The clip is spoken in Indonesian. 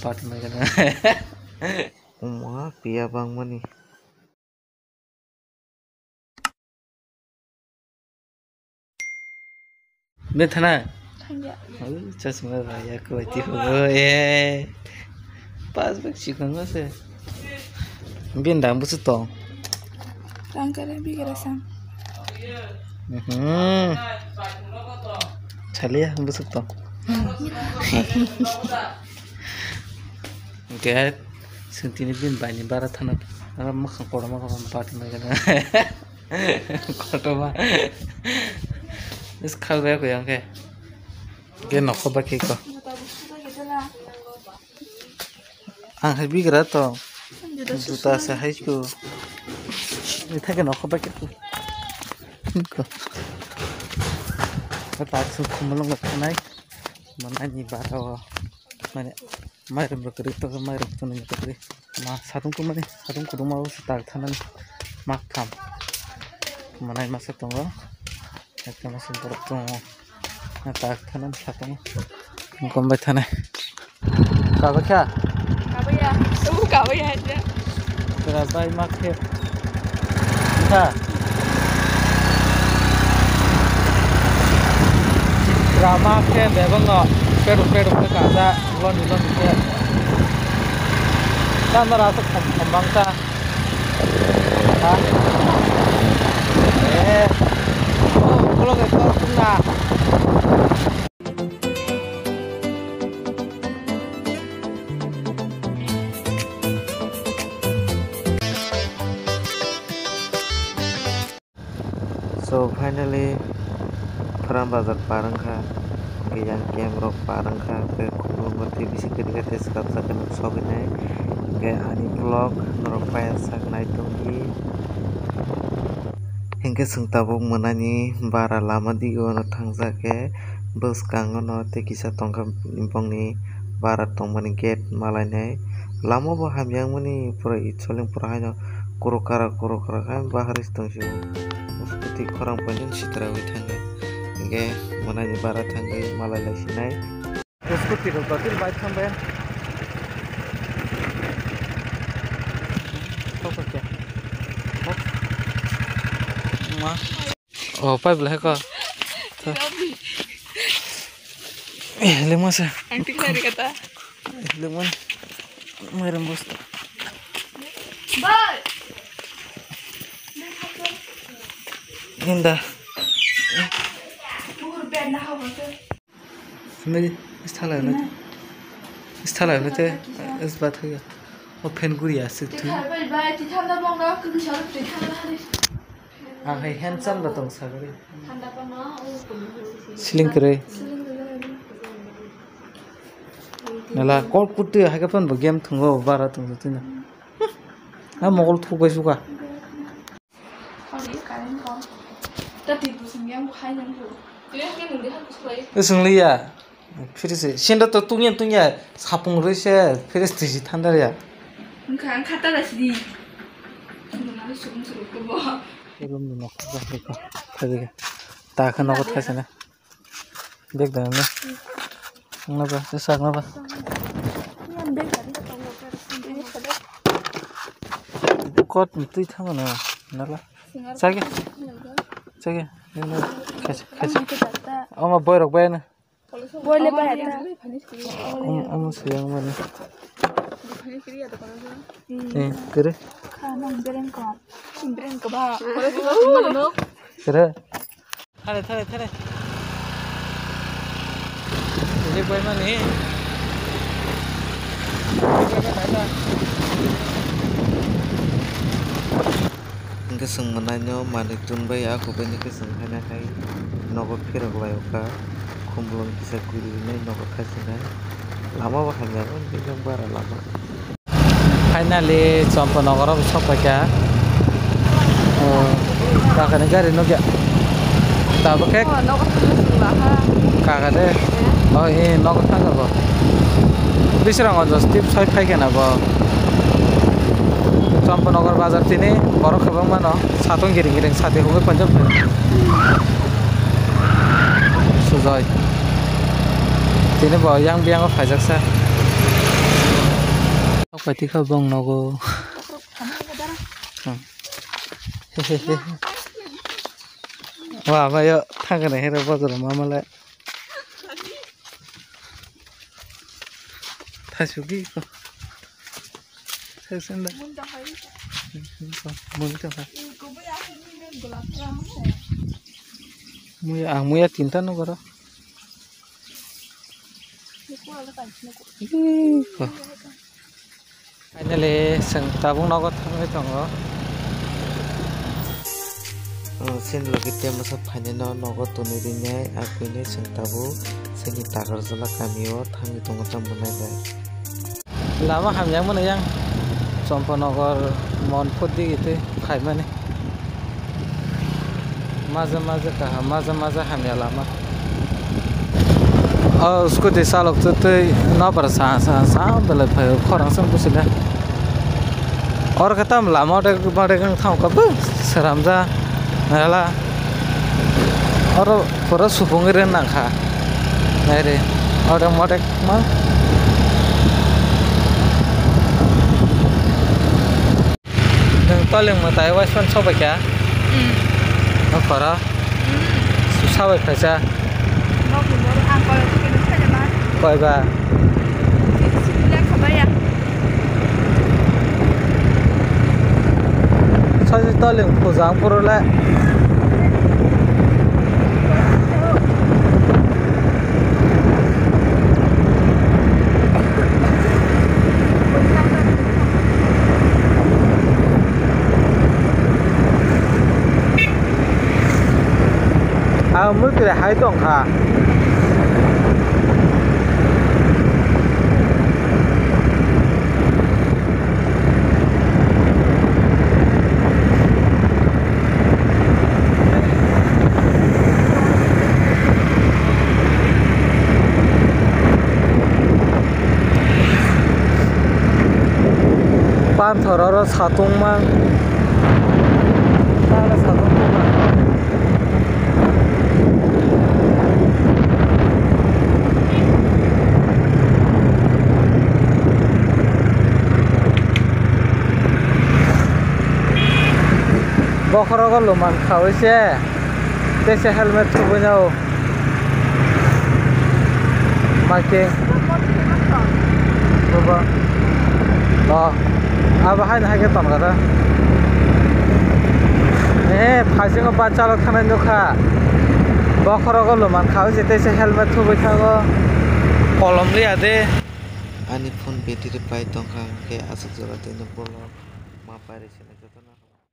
part mai kana Uma pia bang mani. me thana Thangya. चश्मा भाई को इति हो ए पास बक चिकन से बिन दाम बुस तो Rang kare bi kare sang. चलिए हम बुस तो क्या संतिनि बिन बानी बारा थाना अरे मखा कोड़ा मखा पार्टी में kana कोटमा इस खाल गया को yang ke ke nokko baki ko ang habi gara to juta sa high school ita ke nokko baki ko ta su kumulong nai mana ni bara mane mai ram bakri to mai ram to ni bakri ma satung ko mane satung ko ma tar thanan mak tham manai ma sa tongo ekta ma sun to na tak thanan satung kom bai thane ka ba kya Kabaya. Semua kabaya aja. तेरा भाई माँ के था ड्रामा के बेबंगा पेड़ पे काजा लोन के ताम रात खंबांग सा हाँ ओ लोग एक बार सुनना So finally Perang bazar parangka ke yang camera parangka ke kumulmati bisi ketika tes kapsa kan soginai ke ani vlog norokpaya saknai tonggi hingga sengtabok manani bara lama digo no thangja ke boskango no te kisa tongka impongni bara tongmani gate malainai lama bo hamyang mani pura itsoling pura haino kurukara kan baharis tongsi Seperti korang panjang citra withanga hingga manani bara thangge malai lasinai scooty रो बातिर bike थम बे तो क्या मा ओ पाइप ले का ले मसे Antik tadi kata. ले मन मेरे बस Bye. हिंदा Buur bed na hawa tu. मेरी इस थाला है ते इस बात है और फैन गुड़िया से तू Tithal bye bye. Tithal na bang na kudu shalu tithal na hari. आ है हैंडसम बताऊं सागरे Tanda pa na o kudu. Ceiling करे नला कॉल कुत्ते है का पन गेम थंगो बारा थंगो तिना ना मोगल थुगै सुगा Hari karen kau. Tadi tu sengyang khai nang tu. Tu yang kan nanti harus play. 승리야 फिरसे 신다 또 뚱이야 사풍 러시아 फिर스 탄다리야 Kan kata dah sih. Mana suruh ke bawah. 이거 뭐 그거 가게 다 하나고 타잖아 백다네 나봐 싹 나봐 Yang bed tadi kau mau ke ini kada. 꽃 밑에 타면은 나라 자기 자기 이거 같이 엄마 보이러 봐야네 Boleh bayar. 엄마 수영 말이야 Boleh kiri ada kalau tu. 예 그래 Kanang beren kau. Beren kau bah. Boleh tu mana no? 그래 타래 이제 보이면이 hingga seng menanyo manik tunbai aku bani ke seng hana hai nogo pirok layoka kumblong kisah kuri ini nogo kasinai lama bahanya kan bilang bara lama finally चम्पनगर सफैका काकाने गाडी नग्या तब के No kau tu sebelah ha. काकाले ए नगद थांगो बेसेरां जस्टिप सय फाइकेना ब चम्पनगर बाजार तिनी बर खबं मानो सातों गिरिं साथे होगे पंजाब सुजय तिनी ब yang फाइजाकसा pati kau bong nogo wah mayo thangkan hero bazar mamale thasugi ko thasenda muya tinta no karo finally seng tabung nogo thangai tongo sin logite masa phanino nogo tunirine akuine sengtabu seni tagarjala kamio thangi tongo tambanai bai lama hamjang mana yang Champagnagor Monput gitu kaimane maza hamnya lama उसको दिशा लोग तो ना पर सा बल भाई खरंग सम कुछ ना और खत्म लामा बड़े था कब सरामजा नाला और पूरा सुपुंगे रे ना खा नहीं रे और मोटे मां तलें मत आये वाइस वन सब क्या खरा सुसाव कैसा कोई बा साजी तलें पुजांग Purola mulai hai dong ha pan thororo satung mang Bokoro luman kau sih, desa helmet tu punya, makin, coba, apa hai nak kita kata, pasti kau baca lo kanan juga, bokoro luman kau sih desa helmet tu punya kolom lihat deh. Ani phone battery pai tongkang ke asuk jala tino bolo ma pare sene jotona